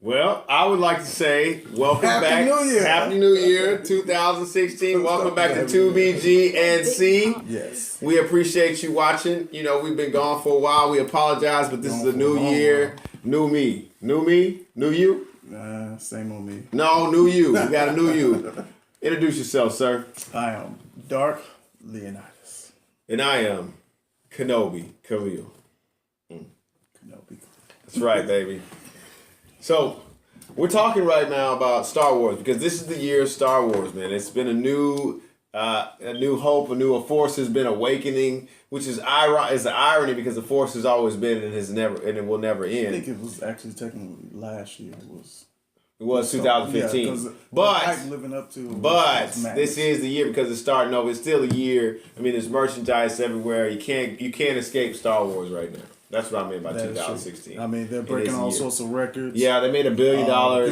Well, I would like to say welcome back. Happy New Year. Happy New Year, 2016. Welcome back to 2BG and C. Yes. We appreciate you watching. You know, we've been gone for a while. We apologize, but this is a new year. New me. New me? New you? Same old me. No, new you. We got a new you. Introduce yourself, sir. I am Dark Leonidas. And I am Kenobi Khalil. Kenobi. That's right, baby. So, we're talking right now about Star Wars because this is the year of Star Wars, man. It's been a new hope, a new force has been awakening, which is the irony because the force has always been and it will never end. I think it was actually technically last year. It was 2015. Yeah, but living up to this is the year because it's starting over. It's still a year. I mean, there's merchandise everywhere. You can't escape Star Wars right now. That's what I mean by 2016. I mean, they're breaking all sorts of records. Yeah, they made $1 billion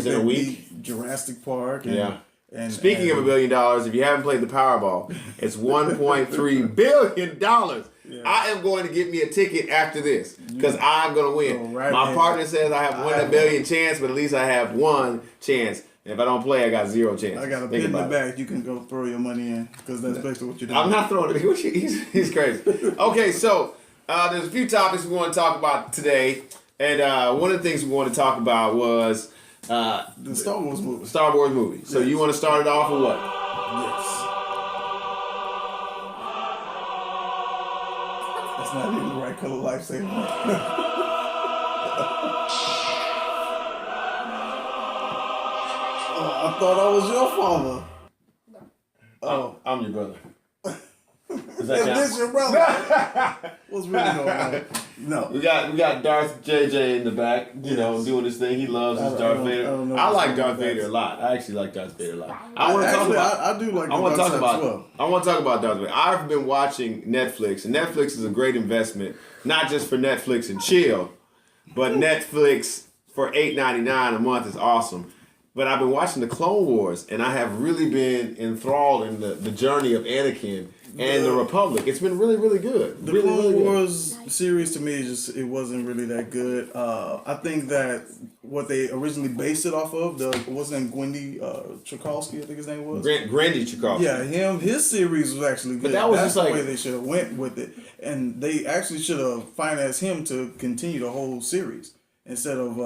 in a week. Jurassic Park. And speaking of $1 billion, if you haven't played the Powerball, it's $1.3 billion. Yeah. I am going to get me a ticket after this because I'm going to win. My partner says I have $1 billion chance, but at least I have one chance. And if I don't play, I got zero chance. I got a pin in the back. You can go throw your money in because that's basically what you're doing. I'm not throwing it. He's crazy. Okay, so there's a few topics we want to talk about today. And one of the things we want to talk about was the Star Wars movie. Star Wars movie. So you want to start it off with what? Yes. That's not even the right color lifesaver. I thought I was your father. Oh, I'm your brother. Is this your brother? What's really going on? No. We got Darth JJ in the back, you know, doing his thing. He loves his Darth Vader. I like Darth Vader a lot. I actually like Darth Vader a lot. I want to talk about Darth Vader. I've been watching Netflix, and Netflix is a great investment, not just for Netflix and chill, but Netflix for $8.99 a month is awesome. But I've been watching the Clone Wars, and I have really been enthralled in the journey of Anakin and the Republic. It's been really, really good. The Clone Wars series to me it wasn't really that good. I think that what they originally based it off of, wasn't Gwendy Chakowski, I think his name was? Grandy Chakowski. Yeah, his series was actually good. But that was That's just the way they should have went with it. And they actually should have financed him to continue the whole series. Instead of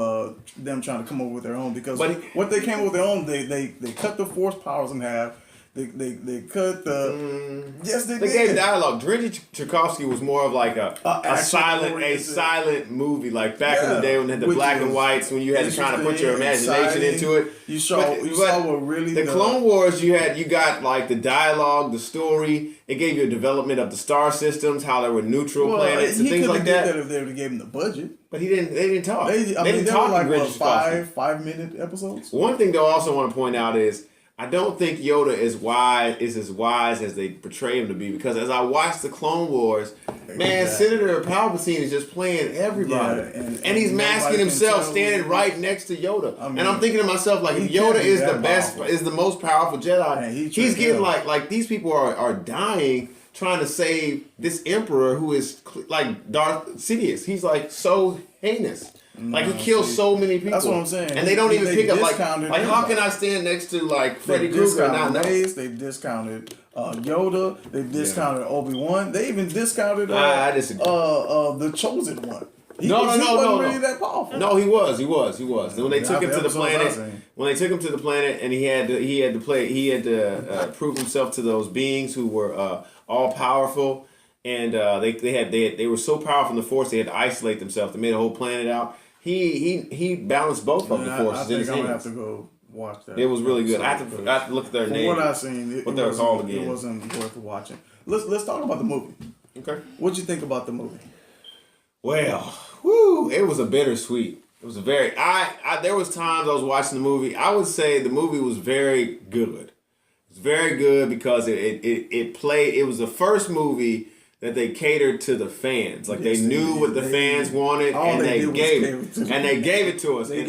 them trying to come up with their own, because what they came up with their own, they cut the force powers in half. They cut the they gave dialogue. Grandy Chakowski was more of like a silent movie, like back in the day when they had the black and whites, when you had to try to put your imagination into it. You saw what really the Clone Wars. You got like the dialogue, the story. It gave you a development of the star systems, how there were neutral planets and things like that. If they would have gave him the budget. But they didn't talk. They didn't talk like five minute episodes. One thing though I also want to point out is I don't think Yoda is as wise as they portray him to be, because as I watch the Clone Wars, man, Senator Palpatine is just playing everybody. Yeah, and he's masking himself standing right next to Yoda. I mean, and I'm thinking to myself, like, if Yoda is the best, is the most powerful Jedi, man, he's getting like these people are dying trying to save this emperor who is like Darth Sidious. He's like so heinous. Like he kills so many people. That's what I'm saying. And they don't even pick up like how can I stand next to like Freddy Krueger and not know? They discounted Yoda. They discounted Obi-Wan. They even discounted I disagree. The Chosen One. He wasn't really that powerful. No, he was. When they took him to the planet, and he had to prove himself to those beings who were all powerful, and they were so powerful in the Force they had to isolate themselves. They made a whole planet out. He balanced both of the forces in his hands. I'm gonna have to go watch that. It was really good. I have to look at their names. From what I've seen, what they were called again. It wasn't worth watching. Let's talk about the movie. Okay. What'd you think about the movie? Well, it was a bittersweet. It was a very there was times I was watching the movie. I would say the movie was very good. It was very good because it played. It was the first movie that they catered to the fans. Like they knew what the fans wanted, and they gave it to us. They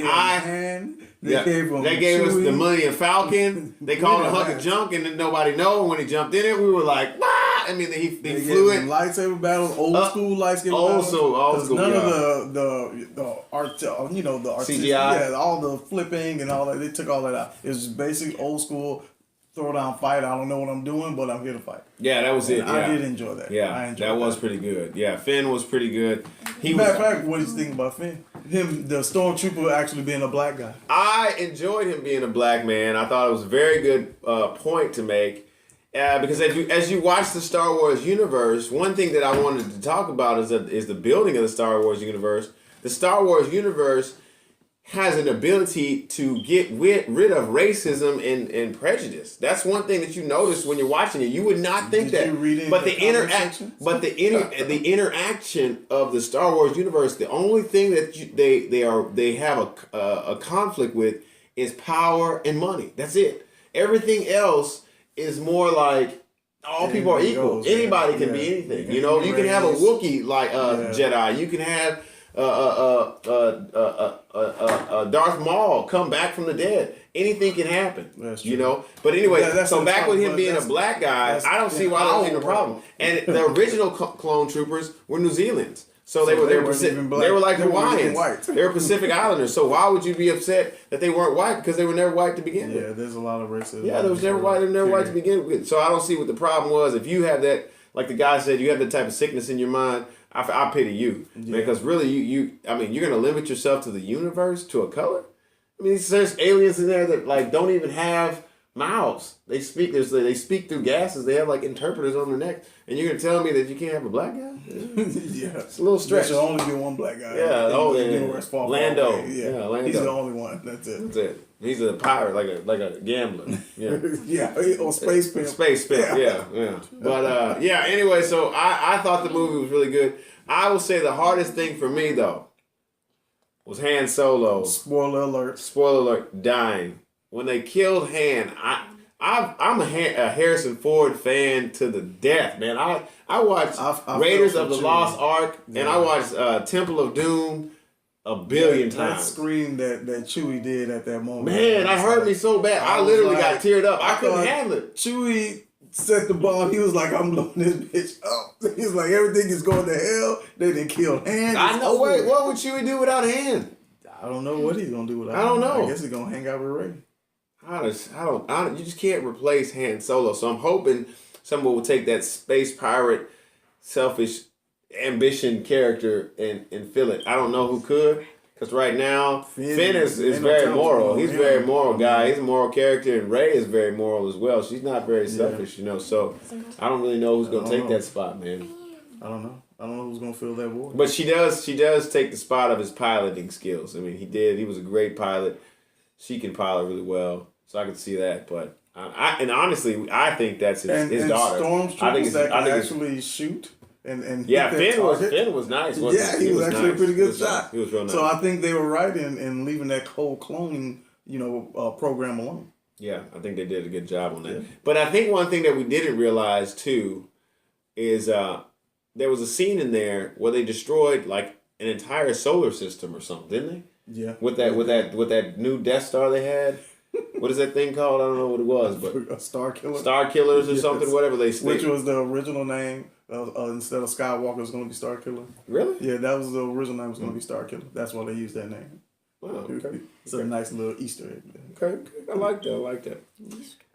gave us the Millennium Falcon. They called it a hunk of junk, and then nobody know. When he jumped in it, we were like, "Nah!" I mean, they flew it. Lightsaber battles, old school lightsaber battles. Old school. None of the art, the artistic, CGI. all the flipping and all that. They took all that out. It was just basic old school throw down fight. I don't know what I'm doing, but I'm here to fight. Yeah, that was it. Yeah. I did enjoy that. Yeah, I enjoyed that was pretty good. Yeah, Finn was pretty good. Matter of fact, what did you think about Finn? Him, the stormtrooper, actually being a black guy. I enjoyed him being a black man. I thought it was a very good point to make. Because as you watch the Star Wars universe, one thing that I wanted to talk about is the building of the Star Wars universe. The Star Wars universe has an ability to get rid of racism and prejudice. That's one thing that you notice when you're watching it. You would not think that. But the interaction of the Star Wars universe, the only thing that they have a conflict with is power and money. That's it. Everything else is more like all people are equal. Anybody can be anything. You know, you can have a Wookiee like Jedi. You can have Darth Maul come back from the dead. Anything can happen. That's true. You know. But anyway, so back with him being a black guy, I don't see why that was a problem. And the original clone troopers were New Zealanders. So they were like Hawaiians. They were Pacific Islanders. So why would you be upset that they weren't white? Because they were never white to begin with. Yeah, there's a lot of racism. Yeah, they were never white to begin with. So I don't see what the problem was. If you have that, like the guy said, you have that type of sickness in your mind, I pity you. Because really, you're going to limit yourself to the universe, to a color? I mean, there's aliens in there that like don't even have mouths. They speak through gases. They have like interpreters on their neck. And you're going to tell me that you can't have a black guy? Yeah. It's a little stretch. There should only be one black guy. Yeah. Lando. Yeah. Lando. He's the only one. That's it. He's a pirate, like a gambler. Yeah. Yeah. Or space pimp. Space pimp. Yeah. But anyway, so I thought the movie was really good. I will say the hardest thing for me though was Han Solo. Spoiler alert. Dying. When they killed Han, I'm a Harrison Ford fan to the death, man. I watched Raiders of the Lost Ark and I watched Temple of Doom a billion times. That scream that Chewie did at that moment. Man, I heard me so bad. I literally got teared up. I couldn't handle it. Chewie set the bomb. He was like, I'm blowing this bitch up. He's like, everything is going to hell. They didn't kill Han. I know. What would Chewie do without Han? I don't know what he's going to do without Han. I don't know. I guess he's going to hang out with Rey. You just can't replace Han Solo. So I'm hoping someone will take that space pirate, selfish ambition character and fill it. I don't know who could, because right now Finn is very moral. He's a very moral guy. He's a moral character, and Rey is very moral as well. She's not very selfish, So I don't really know who's gonna take that spot, man. I don't know who's gonna fill that void. But she does take the spot of his piloting skills. I mean, he was a great pilot. She can pilot really well, so I can see that. But honestly, I think that's his daughter. Stormtroopers that can actually shoot. And Finn was nice. Yeah, he was actually a pretty good shot. He was real nice. So I think they were right in leaving that whole cloning, program alone. Yeah, I think they did a good job on that. Yeah. But I think one thing that we didn't realize too is there was a scene in there where they destroyed like an entire solar system or something, didn't they? Yeah. With that new Death Star they had. What is that thing called? I don't know what it was, but a Star Killer. Star Killers or something, whatever they. Which was the original name. Instead of Skywalker, it was going to be Star Killer. Really? Yeah, that was the original name. Was going to be Star Killer. That's why they used that name. Wow. Okay. It's a nice little Easter egg. Okay. I like that.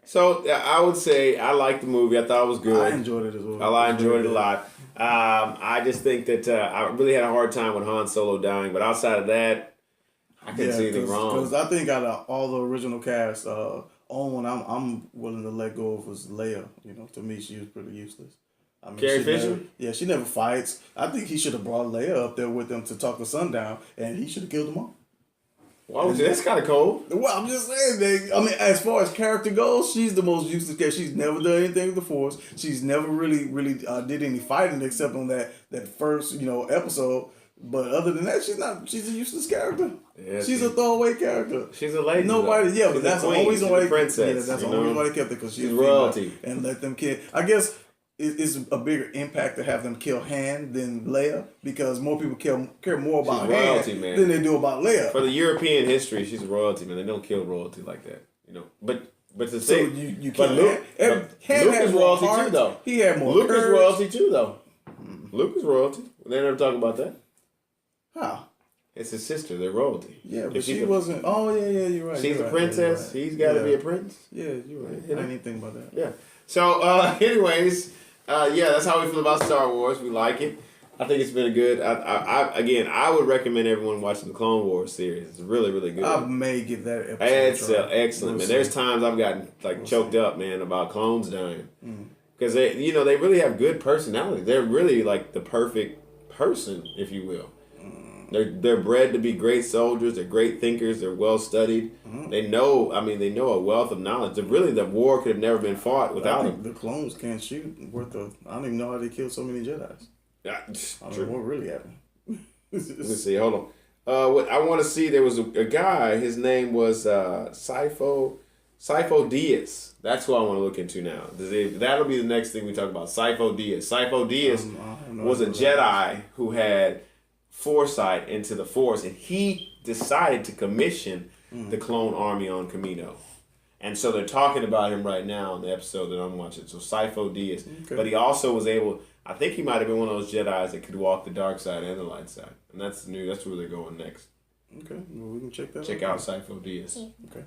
So I would say I liked the movie. I thought it was good. I enjoyed it as well. I enjoyed it a lot. I just think that I really had a hard time with Han Solo dying, but outside of that, I couldn't see anything wrong. Because I think out of all the original cast, only one I'm willing to let go of was Leia. To me, she was pretty useless. Carrie Fisher? She never fights. I think he should have brought Leia up there with them to talk the Sundown, and he should have killed them all. Why would you? That's kind of cold. Well, I'm just saying, as far as character goes, she's the most useless character. She's never done anything with the Force. She's never really did any fighting except on that first, episode. But other than that, she's a useless character. Yeah, she's a throwaway character. She's a lady. Nobody, though. but that's the only reason why they princess. That's the only reason why they kept it, because she's royalty. And let them kill. I guess it's a bigger impact to have them kill Han than Leia, because more people care more about Han than they do about Leia. For the European history, she's royalty, man. They don't kill royalty like that, But But to So say you but can't. Luke is royalty too, though. He had more. Luke is courage. royalty too, though. Luke is royalty. They never talk about that. How? It's his sister. They're royalty. Yeah, but she wasn't. Oh yeah, you're right. She's you're a right, princess. Yeah, He's got to be a prince. Yeah, you're right. I didn't even think about that. Yeah. So, anyways, yeah, that's how we feel about Star Wars. We like it. I think it's been a good. I would recommend everyone watching the Clone Wars series. It's really, really good. I may give that episode. It's excellent, man. There's times I've gotten choked up, man, about clones dying because they really have good personality. They're really like the perfect person, if you will. They're bred to be great soldiers. They're great thinkers. They're well studied. They know. I mean, they know a wealth of knowledge. Really, the war could have never been fought without them. The clones can't shoot worth of. I don't even know how they killed so many Jedi's. Yeah, I don't know what really happened. Let me see. Hold on. What I want to see, there was a guy. His name was Sifo Dyas. That's who I want to look into now. That'll be the next thing we talk about. Sifo Dyas. Sifo Dyas was a Jedi who had foresight into the Force, and he decided to commission the clone army on Kamino. And so they're talking about him right now in the episode that I'm watching. So Sifo Dyas. Okay. But he also was able, I think he might have been one of those Jedis that could walk the dark side and the light side. And that's new. That's where they're going next. Okay. Well, we can check that out. Check out Sifo Dyas. Okay.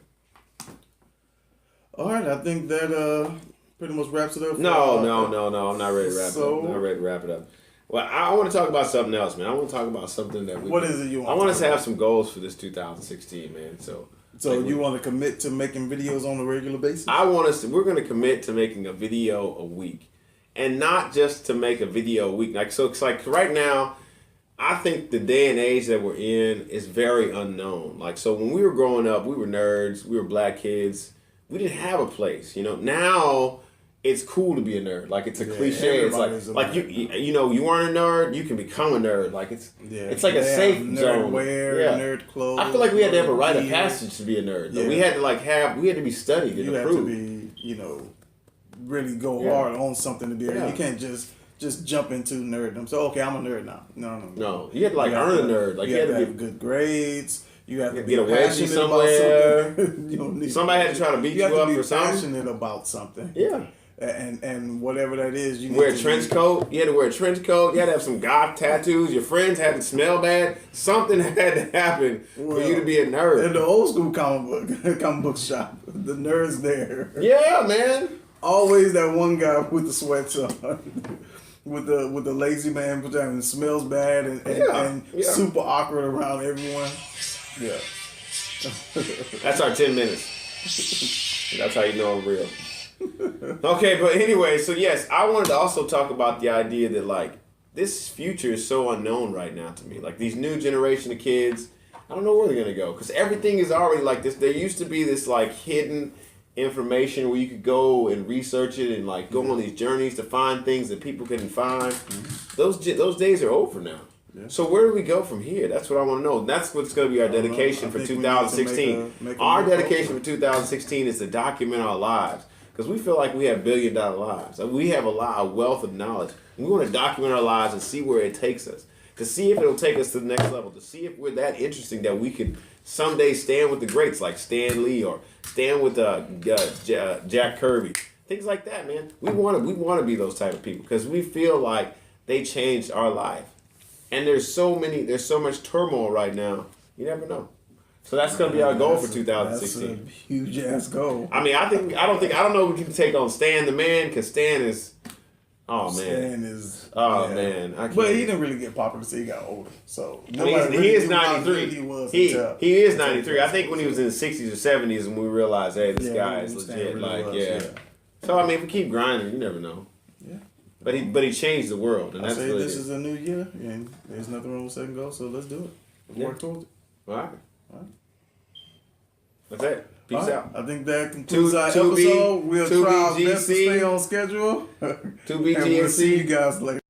All right. I think that pretty much wraps it up. No. I'm not ready to wrap it up. I'm not ready to wrap it up. Well, I want to talk about something else, man. I want to talk about something that we... What is it you want? I want us to have some goals for this 2016, man. So you want to commit to making videos on a regular basis? We're going to commit to making a video a week. And not just to make a video a week. So it's like right now, I think the day and age that we're in is very unknown. So when we were growing up, we were nerds. We were black kids. We didn't have a place, Now... it's cool to be a nerd. It's a cliche. It's like you weren't a nerd, you can become a nerd. It's like a safe nerd zone. Wear, nerd clothes. I feel like we had to have a rite of passage to be a nerd. Yeah. We had to be studied and approved. You had to be, really go hard on something to be a nerd. You can't just jump into nerddom. So okay, I'm a nerd now. No. You had to earn a nerd. You had to have good grades. You have to be get a wedgie somewhere. Something. Somebody had to try to beat you up for something. Passionate about something. Yeah. And whatever that is, you wear a trench coat. You had to wear a trench coat. You had to have some goth tattoos. Your friends had to smell bad. Something had to happen for you to be a nerd. In the old school comic book shop, the nerds there. Yeah, man. Always that one guy with the sweats on, with the lazy man pajamas, smells bad and super awkward around everyone. Yeah. That's our 10 minutes. That's how you know I'm real. Okay, but anyway, so yes, I wanted to also talk about the idea that this future is so unknown right now to me. These new generation of kids, I don't know where they're gonna go because everything is already like this. There used to be this hidden information where you could go and research it and go on these journeys to find things that people couldn't find. Those days are over now. Yeah. So where do we go from here? That's what I want to know. That's what's going to be our dedication for 2016. Our dedication for 2016 is to document our lives. Because we feel like we have billion-dollar lives. We have a wealth of knowledge. We want to document our lives and see where it takes us. To see if it'll take us to the next level. To see if we're that interesting that we could someday stand with the greats like Stan Lee or stand with Jack Kirby. Things like that, man. We want to be those type of people because we feel like they changed our life. And there's so much turmoil right now. You never know. So that's gonna be our goal for 2016. That's a huge ass goal. I mean, I don't know if we can take on Stan the man because Stan is, Stan is, man. But he didn't really get popular until he got older. So he is 93. He is 93. I think when he was in the 60s or 70s, and we realized, hey, this guy is legit. Really So I mean, if we keep grinding, you never know. Yeah. But he changed the world, and that's really this is a new year, and there's nothing wrong with setting goals. So let's do it. Work towards it. All right. That's it. Peace out. I think that concludes our episode. We'll try our best to stay on schedule. 2B and we'll see you guys later.